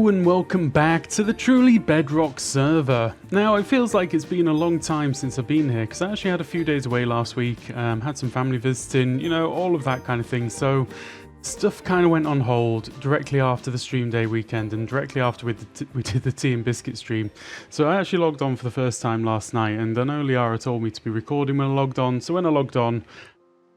Hello and welcome back to the truly Bedrock server. Now it feels like it's been a long time since I've been here because I actually had a few days away last week, had some family visiting, you know, all of that kind of thing. So stuff kind of went on hold directly after the stream day weekend and directly after we did the tea and biscuit stream. So I actually logged on for the first time last night, and I know Liara told me to be recording when I logged on. So when I logged on,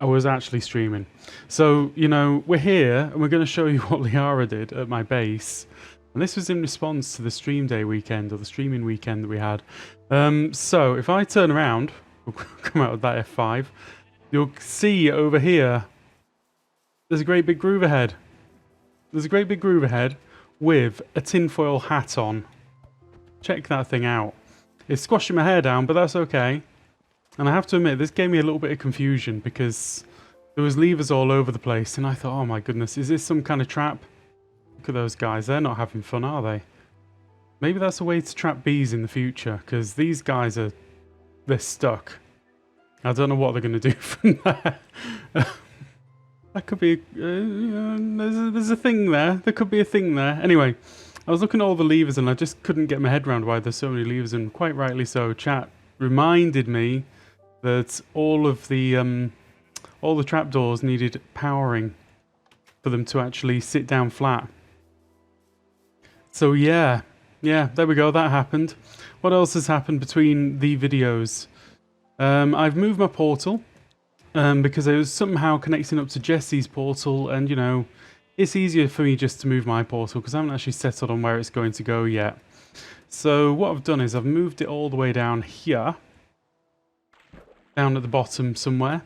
I was actually streaming. So, you know, we're here and we're going to show you what Liara did at my base. And this was in response to the stream day weekend, or the streaming weekend that we had. So if I turn around, we'll come out of that F5, you'll see over here, there's a great big groove ahead. There's a great big groove ahead with a tinfoil hat on. Check that thing out. It's squashing my hair down, but that's okay. And I have to admit, this gave me a little bit of confusion because there was levers all over the place, and I thought, oh my goodness, is this some kind of trap? Look at those guys, they're not having fun, are they? Maybe that's a way to trap bees in the future, because these guys they're stuck. I don't know what they're going to do from there. That could be, there's a thing there. There could be a thing there. Anyway, I was looking at all the levers and I just couldn't get my head around why there's so many levers, and quite rightly so. Chat reminded me that all the trapdoors needed powering for them to actually sit down flat. So yeah, there we go, that happened. What else has happened between the videos? I've moved my portal because I was somehow connecting up to Jesse's portal, and you know, it's easier for me just to move my portal because I haven't actually settled on where it's going to go yet. So what I've done is I've moved it all the way down here, down at the bottom somewhere.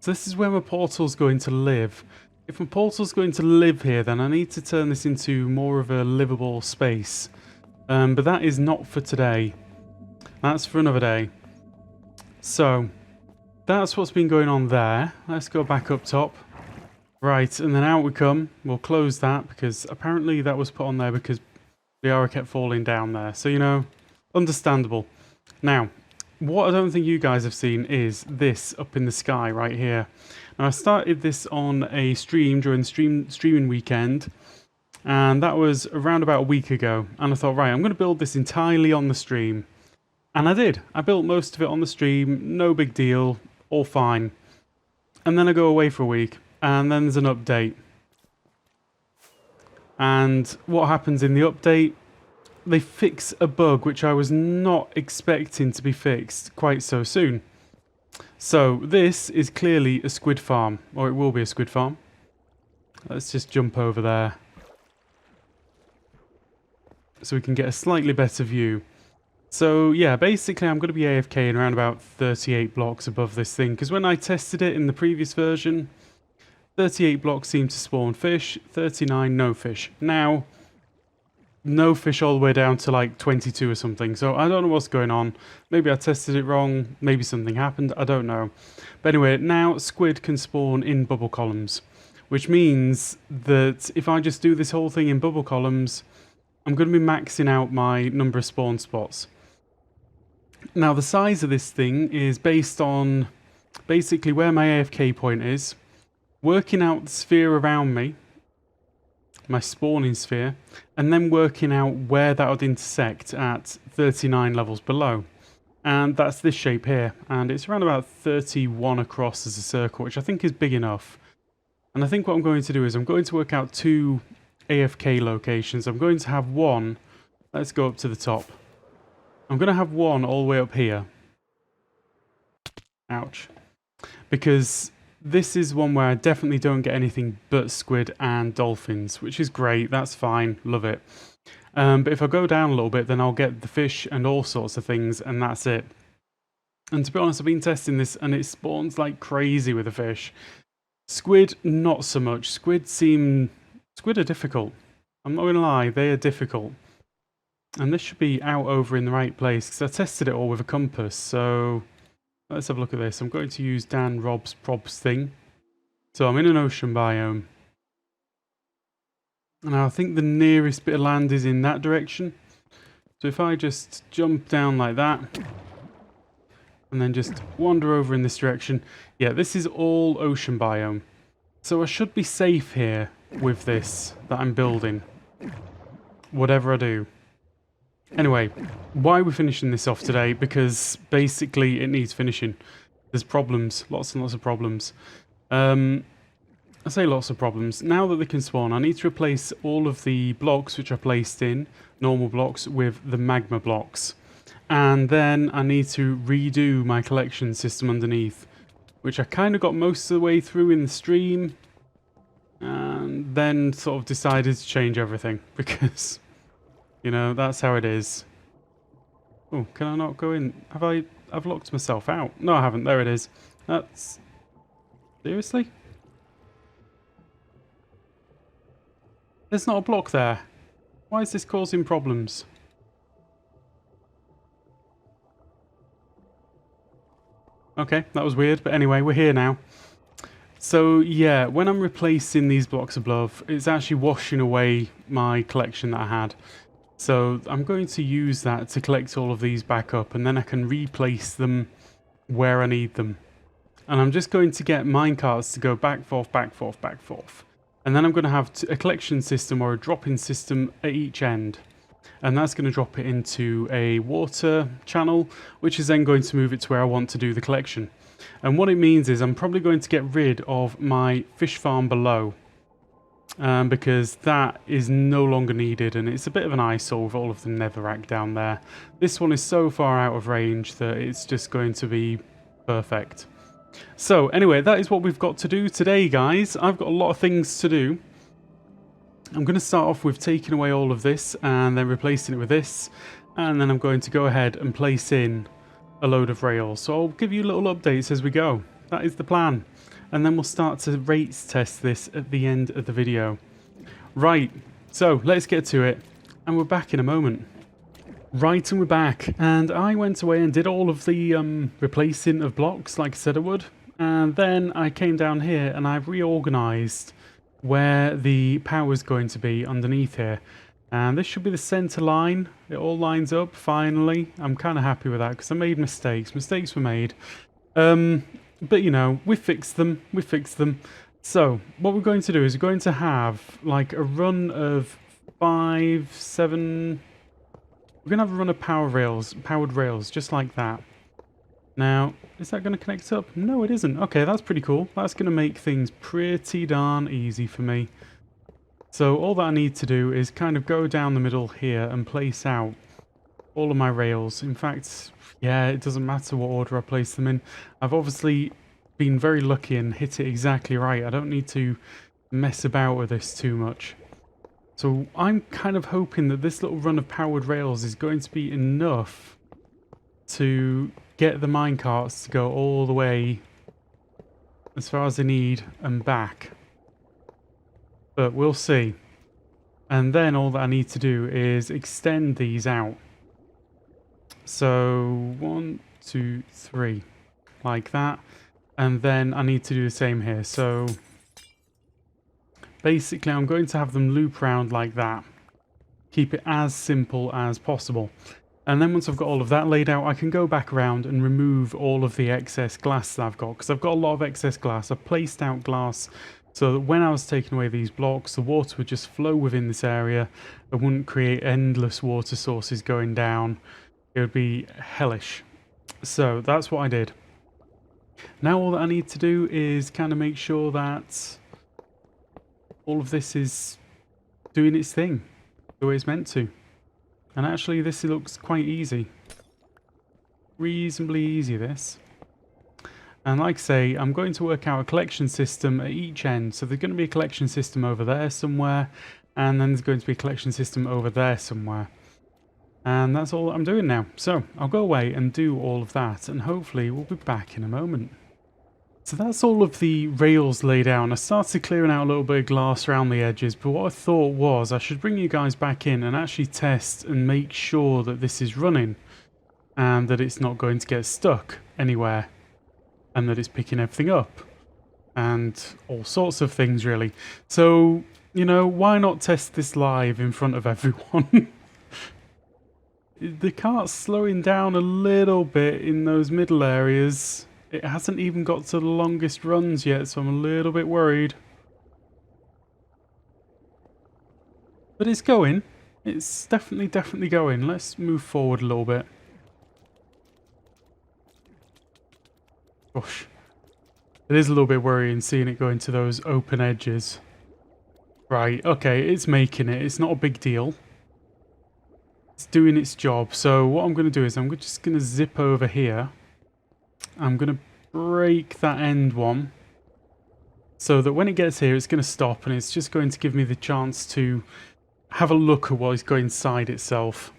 So this is where my portal's going to live. If my portal's going to live here, then I need to turn this into more of a livable space. But that is not for today. That's for another day. So that's what's been going on there. Let's go back up top. Right, and then out we come. We'll close that because apparently that was put on there because the arrow kept falling down there. So, you know, understandable. Now, what I don't think you guys have seen is this up in the sky right here. Now, I started this on a stream during the streaming weekend, and that was around about a week ago. And I thought, right, I'm going to build this entirely on the stream. And I did. I built most of it on the stream, no big deal, all fine. And then I go away for a week, and then there's an update. And what happens in the update? They fix a bug which I was not expecting to be fixed quite so soon. So this is clearly a squid farm, or it will be a squid farm. Let's just jump over there so we can get a slightly better view. So yeah, basically I'm going to be AFKing around about 38 blocks above this thing, because when I tested it in the previous version, 38 blocks seemed to spawn fish, 39 no fish. Now, no fish all the way down to like 22 or something. So I don't know what's going on. Maybe I tested it wrong. Maybe something happened. I don't know. But anyway, now squid can spawn in bubble columns, which means that if I just do this whole thing in bubble columns, I'm going to be maxing out my number of spawn spots. Now, the size of this thing is based on basically where my AFK point is, working out the sphere around me, my spawning sphere, and then working out where that would intersect at 39 levels below. And that's this shape here, and it's around about 31 across as a circle, which I think is big enough. And I think what I'm going to do is I'm going to work out two AFK locations. I'm going to have one, let's go up to the top. I'm going to have one all the way up here. Ouch. Because this is one where I definitely don't get anything but squid and dolphins, which is great, that's fine, love it. But if I go down a little bit, then I'll get the fish and all sorts of things, and that's it. And to be honest, I've been testing this, and it spawns like crazy with the fish. Squid, not so much. Squid are difficult. I'm not going to lie, they are difficult. And this should be out over in the right place, because I tested it all with a compass, so let's have a look at this. I'm going to use Dan Rob's probs thing. So I'm in an ocean biome. And I think the nearest bit of land is in that direction. So if I just jump down like that, and then just wander over in this direction. Yeah, this is all ocean biome. So I should be safe here with this that I'm building. whatever I do. Anyway, why are we finishing this off today? Because basically it needs finishing. There's problems, lots and lots of problems. I say lots of problems. Now that they can spawn, I need to replace all of the blocks which are placed in, normal blocks, with the magma blocks. And then I need to redo my collection system underneath, which I kind of got most of the way through in the stream. And then sort of decided to change everything because, you know, that's how it is. Oh, can I not go in? I've locked myself out. No, I haven't. There it is. That's... Seriously? There's not a block there. Why is this causing problems? Okay, that was weird, but anyway, we're here now. So yeah, when I'm replacing these blocks above, it's actually washing away my collection that I had. So I'm going to use that to collect all of these back up, and then I can replace them where I need them. And I'm just going to get minecarts to go back, forth, back, forth, back, forth. And then I'm going to have a collection system or a drop-in system at each end. And that's going to drop it into a water channel, which is then going to move it to where I want to do the collection. And what it means is I'm probably going to get rid of my fish farm below. Because that is no longer needed, and it's a bit of an eyesore with all of the netherrack down there. This one is so far out of range that it's just going to be perfect. So anyway, that is what we've got to do today, guys. I've got a lot of things to do. I'm going to start off with taking away all of this and then replacing it with this, and then I'm going to go ahead and place in a load of rails. So I'll give you little updates as we go. That is the plan. And then we'll start to rates test this at the end of the video. Right, so let's get to it. And we're back in a moment. Right, and we're back. And I went away and did all of the replacing of blocks like I said I would. And then I came down here and I've reorganized where the power is going to be underneath here. And this should be the center line. It all lines up finally. I'm kind of happy with that because I made mistakes. Mistakes were made. But, you know, we fixed them. We fixed them. So, what we're going to do is we're going to have, like, a run of 5, 7... We're going to have a run of powered rails, just like that. Now, is that going to connect up? No, it isn't. Okay, that's pretty cool. That's going to make things pretty darn easy for me. So, all that I need to do is kind of go down the middle here and place out all of my rails. In fact, yeah, it doesn't matter what order I place them in. I've obviously been very lucky and hit it exactly right. I don't need to mess about with this too much. So I'm kind of hoping that this little run of powered rails is going to be enough to get the minecarts to go all the way as far as they need and back. But we'll see. And then all that I need to do is extend these out. So 1, 2, 3, like that. And then I need to do the same here. So basically I'm going to have them loop around like that. Keep it as simple as possible. And then once I've got all of that laid out, I can go back around and remove all of the excess glass that I've got. Because I've got a lot of excess glass. I've placed out glass so that when I was taking away these blocks, the water would just flow within this area. It wouldn't create endless water sources going down. It would be hellish. So that's what I did. Now all that I need to do is kind of make sure that all of this is doing its thing the way it's meant to. And actually this looks quite easy. Reasonably easy, this. And like I say, I'm going to work out a collection system at each end. So there's going to be a collection system over there somewhere, and then there's going to be a collection system over there somewhere. And that's all I'm doing now. So I'll go away and do all of that, and hopefully we'll be back in a moment. So that's all of the rails laid out. I started clearing out a little bit of glass around the edges, but what I thought was I should bring you guys back in and actually test and make sure that this is running and that it's not going to get stuck anywhere and that it's picking everything up and all sorts of things, really. So, you know, why not test this live in front of everyone? The cart's slowing down a little bit in those middle areas. It hasn't even got to the longest runs yet, so I'm a little bit worried. But it's going. It's definitely going. Let's move forward a little bit. Gosh. It is a little bit worrying seeing it go into those open edges. Right, okay, it's making it. It's not a big deal. It's doing its job. So what I'm going to do is I'm just going to zip over here. I'm going to break that end one. So that when it gets here, it's going to stop and it's just going to give me the chance to have a look at what is going inside itself.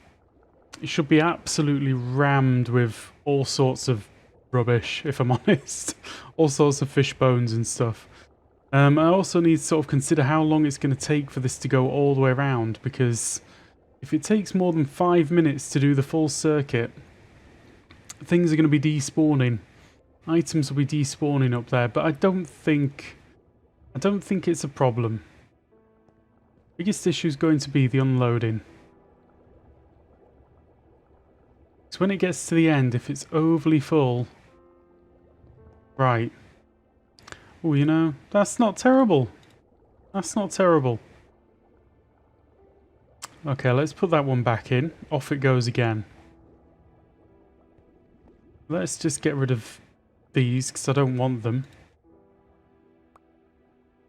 It should be absolutely rammed with all sorts of rubbish, if I'm honest. All sorts of fish bones and stuff. I also need to sort of consider how long it's going to take for this to go all the way around, because if it takes more than 5 minutes to do the full circuit, things are going to be despawning. Items will be despawning up there, but I don't think it's a problem. Biggest issue is going to be the unloading. So when it gets to the end, if it's overly full, right. Oh, you know, that's not terrible. That's not terrible. Okay, let's put that one back in. Off it goes again. Let's just get rid of these, because I don't want them.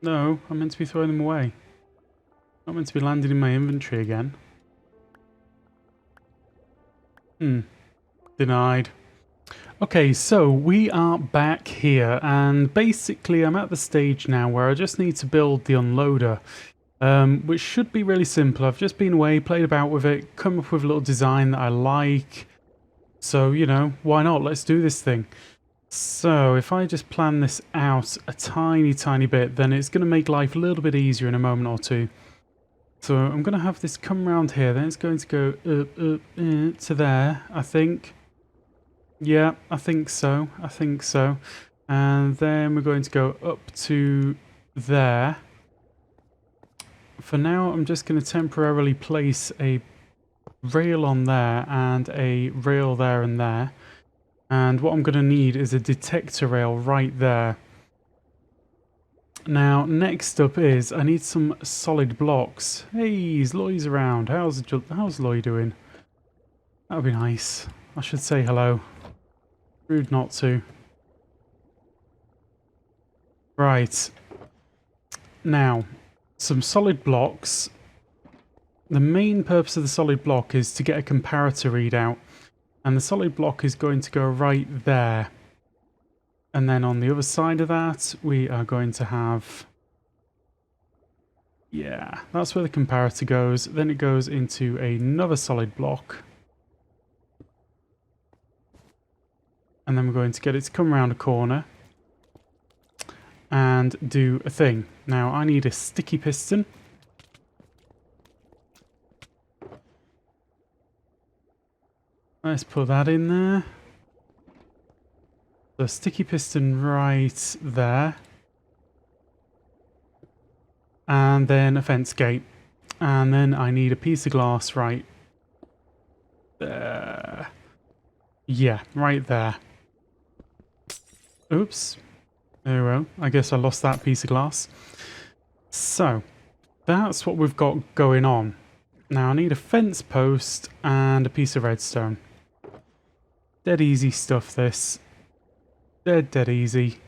No, I'm meant to be throwing them away. Not meant to be landing in my inventory again. Denied. Okay, so we are back here, and basically I'm at the stage now where I just need to build the unloader, which should be really simple. I've just been away, played about with it, come up with a little design that I like. So, you know, why not? Let's do this thing. So, if I just plan this out a tiny bit, then it's going to make life a little bit easier in a moment or two. So, I'm going to have this come round here, then it's going to go up to there, I think. Yeah, I think so. I think so. And then we're going to go up to there. For now, I'm just going to temporarily place a rail on there and a rail there and there. And what I'm going to need is a detector rail right there. Now, next up is I need some solid blocks. Hey, Loy's around. How's Loy doing? That would be nice. I should say hello. Rude not to. Right. Now, some solid blocks. The main purpose of the solid block is to get a comparator readout. And the solid block is going to go right there. And then on the other side of that, we are going to have... Yeah, that's where the comparator goes. Then it goes into another solid block. And then we're going to get it to come around a corner and do a thing. Now, I need a sticky piston. Let's put that in there. The sticky piston right there. And then a fence gate. And then I need a piece of glass right there. Yeah, right there. Oops. There we go. I guess I lost that piece of glass. So, that's what we've got going on. Now I need a fence post and a piece of redstone. Dead easy stuff, this. Dead easy.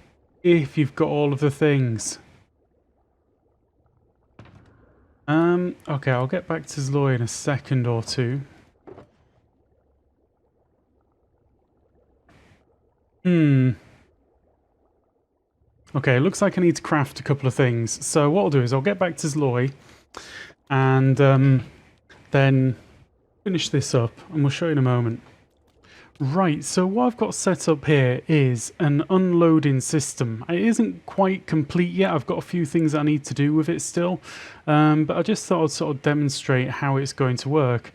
If you've got all of the things. Okay, I'll get back to Zloy in a second or two. Okay, it looks like I need to craft a couple of things. So what I'll do is I'll get back to Zloy and then finish this up and we'll show you in a moment. Right, so what I've got set up here is an unloading system. It isn't quite complete yet. I've got a few things I need to do with it still. But I just thought I'd sort of demonstrate how it's going to work.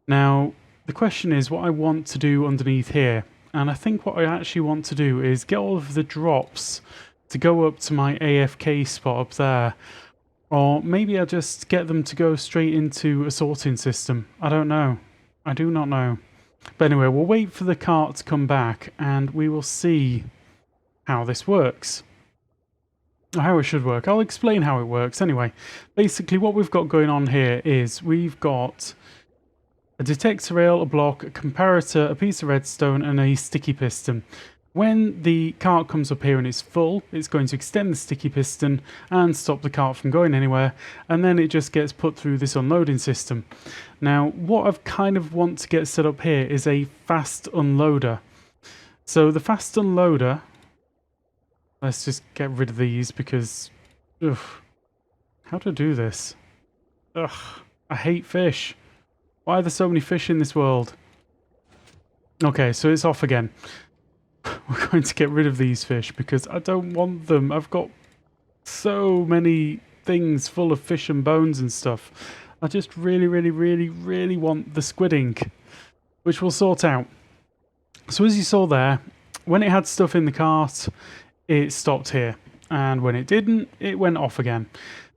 Now, the question is what I want to do underneath here. And I think what I actually want to do is get all of the drops to go up to my AFK spot up there. Or maybe I just get them to go straight into a sorting system. I don't know. I do not know. But anyway, we'll wait for the cart to come back and we will see how this works. how it should work. I'll explain how it works anyway. Basically, what we've got going on here is we've got a detector rail, a block, a comparator, a piece of redstone, and a sticky piston. When the cart comes up here and it's full, it's going to extend the sticky piston and stop the cart from going anywhere, and then it just gets put through this unloading system. Now, what I've kind of want to get set up here is a fast unloader. So the fast unloader, let's just get rid of these because, ugh, how to do this? Ugh, I hate fish. Why are there so many fish in this world? Okay, so it's off again. We're going to get rid of these fish because I don't want them. I've got so many things full of fish and bones and stuff. I just really, really, really, really want the squid ink, which we'll sort out. So as you saw there, when it had stuff in the cart, it stopped here. And when it didn't, it went off again.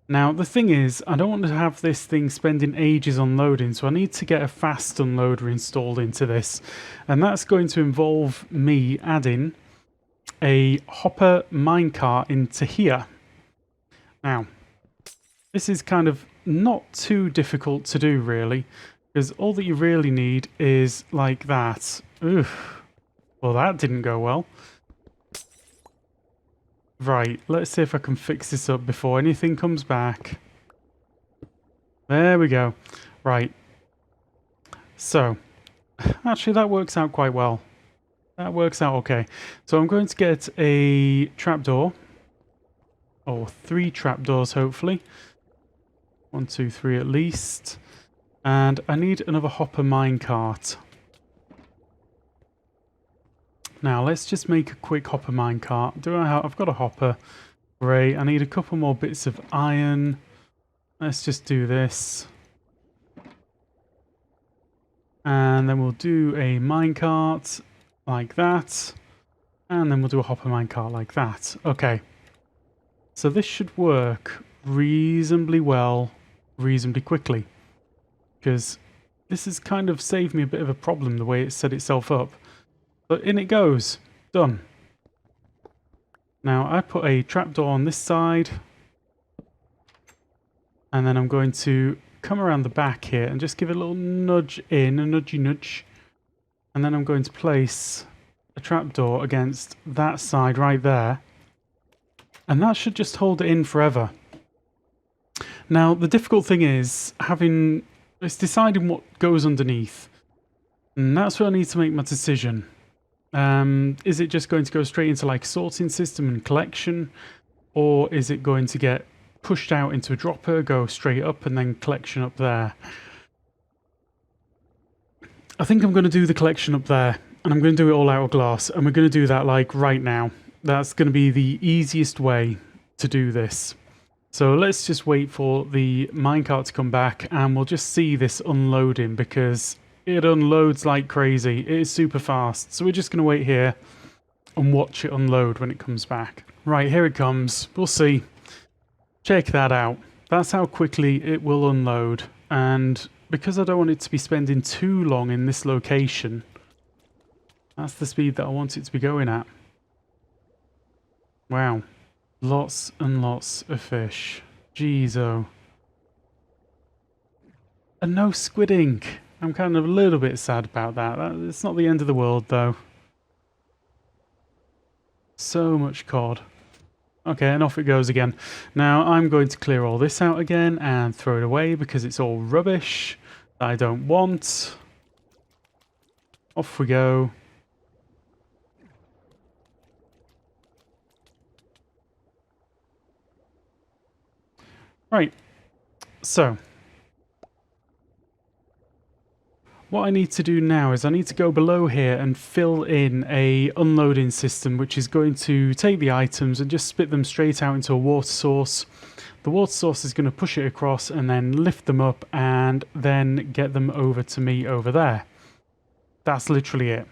Now, the thing is, I don't want to have this thing spending ages unloading, so I need to get a fast unloader installed into this. And that's going to involve me adding a hopper minecart into here. Now, this is kind of not too difficult to do, really, because all that you really need is like that. Oof. Well, that didn't go well. Right, let's see if I can fix this up before anything comes back. There we go. Right. So, actually that works out quite well. That works out okay. So I'm going to get a trapdoor. Or 3 trapdoors, hopefully. 1, 2, 3 at least. And I need another hopper minecart. Now, let's just make a quick hopper minecart. I've got a hopper. Great. I need a couple more bits of iron. Let's just do this. And then we'll do a minecart like that. And then we'll do a hopper minecart like that. Okay. So this should work reasonably well, reasonably quickly. Because this has kind of saved me a bit of a problem, the way it set itself up. But in it goes. Done. Now I put a trapdoor on this side. And then I'm going to come around the back here and just give it a little nudge in, a nudgy nudge. And then I'm going to place a trapdoor against that side right there. And that should just hold it in forever. Now the difficult thing is it's deciding what goes underneath. And that's where I need to make my decision. Is it just going to go straight into like sorting system and collection, or is it going to get pushed out into a dropper, go straight up and then collection up there? I think I'm going to do the collection up there, and I'm going to do it all out of glass, and we're going to do that like right now. That's going to be the easiest way to do this. So let's just wait for the minecart to come back and we'll just see this unloading because it unloads like crazy. It is super fast. So we're just going to wait here and watch it unload when it comes back. Right, here it comes. We'll see. Check that out. That's how quickly it will unload. And because I don't want it to be spending too long in this location, that's the speed that I want it to be going at. Wow. Lots and lots of fish. Jeez, oh. And no squid ink. I'm kind of a little bit sad about that. It's not the end of the world, though. So much cod. Okay, and off it goes again. Now, I'm going to clear all this out again and throw it away because it's all rubbish that I don't want. Off we go. Right, so what I need to do now is I need to go below here and fill in a unloading system which is going to take the items and just spit them straight out into a water source. The water source is going to push it across and then lift them up and then get them over to me over there. That's literally it.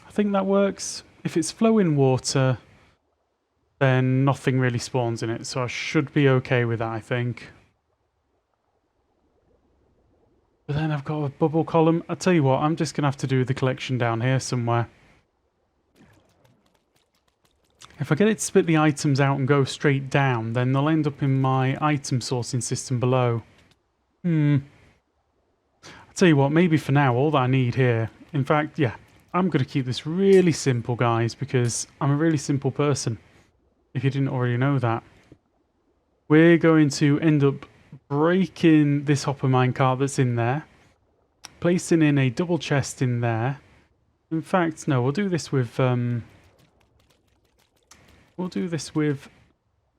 I think that works. If it's flowing water, then nothing really spawns in it, so I should be okay with that, I think. But then I've got a bubble column. I'll tell you what, I'm just going to have to do the collection down here somewhere. If I get it to spit the items out and go straight down, then they'll end up in my item sourcing system below. I'll tell you what, maybe for now, all that I need here... In fact, yeah, I'm going to keep this really simple, guys, because I'm a really simple person, if you didn't already know that. We're going to end up breaking this hopper minecart that's in there, placing in a double chest in there. In fact, no, we'll do this with... We'll do this with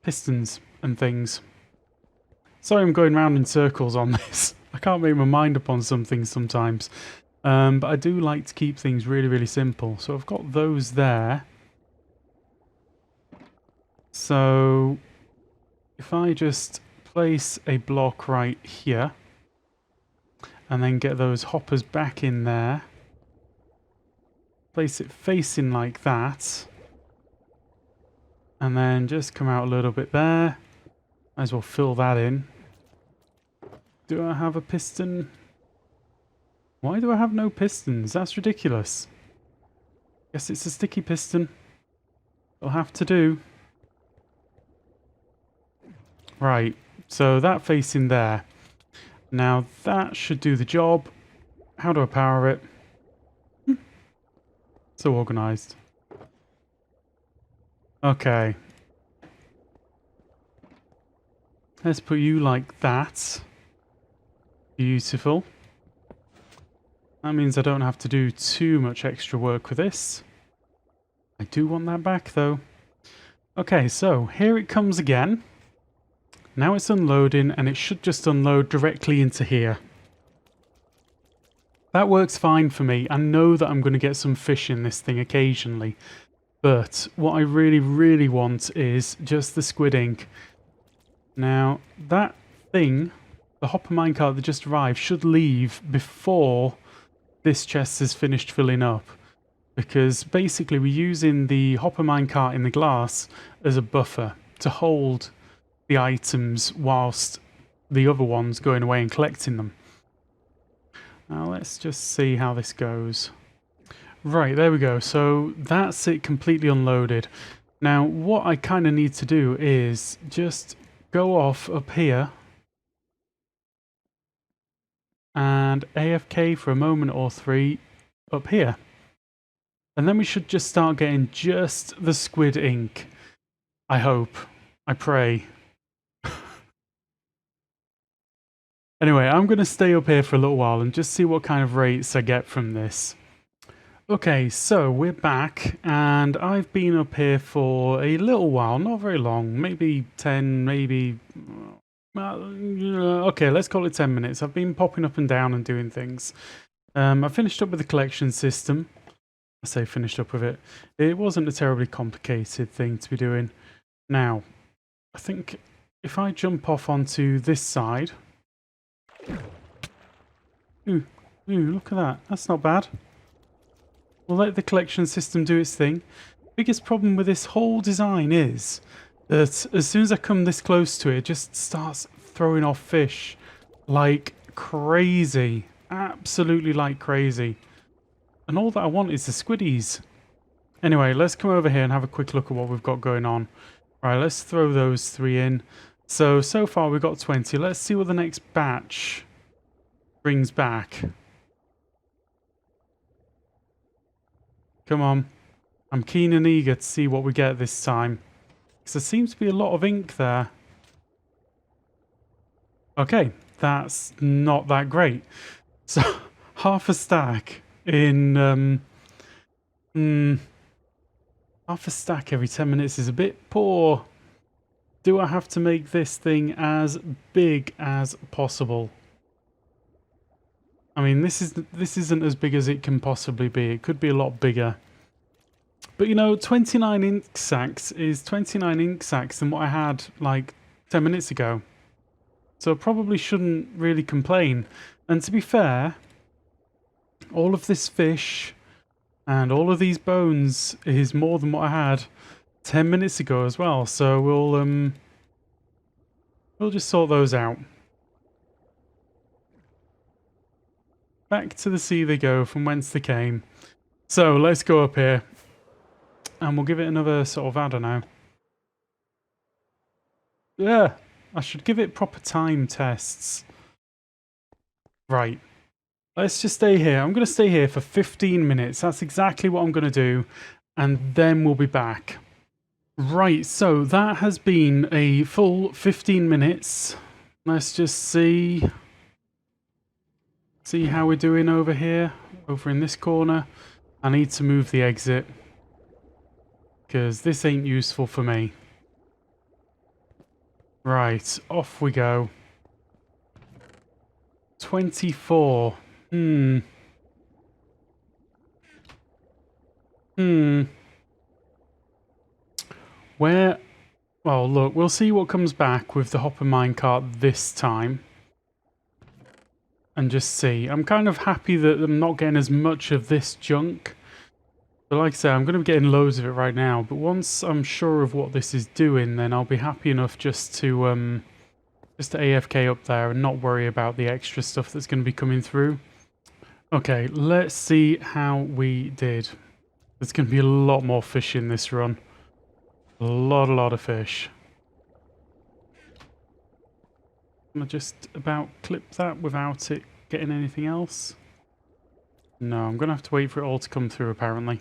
pistons and things. Sorry I'm going round in circles on this. I can't make my mind up on some things sometimes. But I do like to keep things really, really simple. So I've got those there. So if I just place a block right here and then get those hoppers back in there, place it facing like that, and then just come out a little bit there. Might as well fill that in. Do I have a piston? Why do I have no pistons? That's ridiculous. Guess it's a sticky piston. It'll have to do. Right, so that facing there. Now that should do the job. How do I power it? So organised. Okay. Let's put you like that. Beautiful. That means I don't have to do too much extra work with this. I do want that back though. Okay, so here it comes again. Now it's unloading and it should just unload directly into here. That works fine for me. I know that I'm going to get some fish in this thing occasionally. But what I really, really want is just the squid ink. Now, that thing, the hopper minecart that just arrived, should leave before this chest is finished filling up. Because basically we're using the hopper minecart in the glass as a buffer to hold the items whilst the other one's going away and collecting them. Now let's just see how this goes. Right, there we go. So that's it completely unloaded. Now what I kind of need to do is just go off up here and AFK for a moment or three up here. And then we should just start getting just the squid ink. I hope. I pray. Anyway, I'm going to stay up here for a little while and just see what kind of rates I get from this. Okay, so we're back, and I've been up here for a little while, not very long, maybe 10, maybe... okay, let's call it 10 minutes. I've been popping up and down and doing things. I finished up with the collection system. I say finished up with it. It wasn't a terribly complicated thing to be doing. Now, I think if I jump off onto this side... Ooh, look at that. That's not bad. We'll let the collection system do its thing. Biggest problem with this whole design is that as soon as I come this close to it, it just starts throwing off fish like crazy. Absolutely like crazy. And all that I want is the squiddies. Anyway, let's come over here and have a quick look at what we've got going on. Right, let's throw those 3 in. So far we've got 20. Let's see what the next batch brings back. Come on. I'm keen and eager to see what we get this time. Because there seems to be a lot of ink there. Okay, that's not that great. So, half a stack in... half a stack every 10 minutes is a bit poor. Do I have to make this thing as big as possible? I mean, this isn't as big as it can possibly be. It could be a lot bigger. But you know, 29 ink sacks is 29 ink sacks than what I had like 10 minutes ago. So I probably shouldn't really complain. And to be fair, all of this fish and all of these bones is more than what I had 10 minutes ago as well. So we'll just sort those out. Back to the sea they go, from whence they came. So let's go up here. and we'll give it another sort of, I don't know. Yeah, I should give it proper time tests. Right. Let's just stay here. I'm going to stay here for 15 minutes. That's exactly what I'm going to do. And then we'll be back. Right, so that has been a full 15 minutes. Let's just see how we're doing over here, over in this corner. I need to move the exit because this ain't useful for me. Right, off we go. 24. Where... Well, look, we'll see what comes back with the hopper minecart this time. And just see. I'm kind of happy that I'm not getting as much of this junk. But like I say, I'm going to be getting loads of it right now. But once I'm sure of what this is doing, then I'll be happy enough just to AFK up there and not worry about the extra stuff that's going to be coming through. Okay, let's see how we did. There's going to be a lot more fish in this run. A lot of fish. Can I just about clip that without it getting anything else? No, I'm going to have to wait for it all to come through apparently.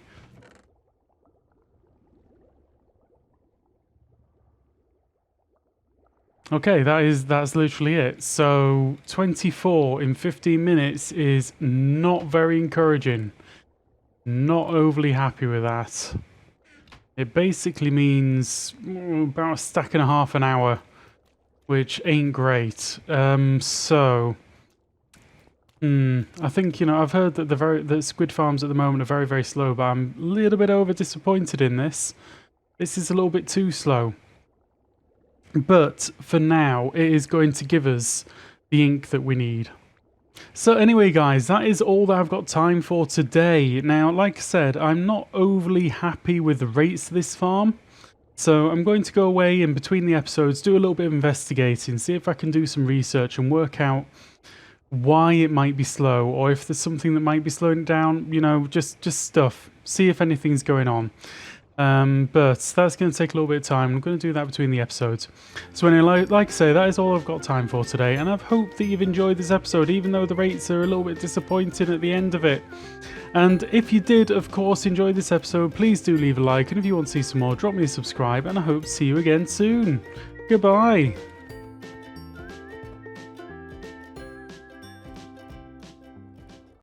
Okay, that's literally it. So 24 in 15 minutes is not very encouraging. Not overly happy with that. It basically means about a stack and a half an hour, which ain't great. I think, you know, I've heard that the squid farms at the moment are very slow, but I'm a little bit over disappointed in this. This is a little bit too slow. But for now, it is going to give us the ink that we need. So anyway, guys, that is all that I've got time for today. Now, like I said, I'm not overly happy with the rates of this farm. So I'm going to go away in between the episodes, do a little bit of investigating, see if I can do some research and work out why it might be slow, or if there's something that might be slowing it down, you know, just stuff. See if anything's going on. But that's going to take a little bit of time. I'm going to do that between the episodes. So anyway, like I say, that is all I've got time for today, and I've hoped that you've enjoyed this episode, even though the rates are a little bit disappointing at the end of it. And if you did, of course, enjoy this episode, please do leave a like, and if you want to see some more, drop me a subscribe, and I hope to see you again soon. Goodbye.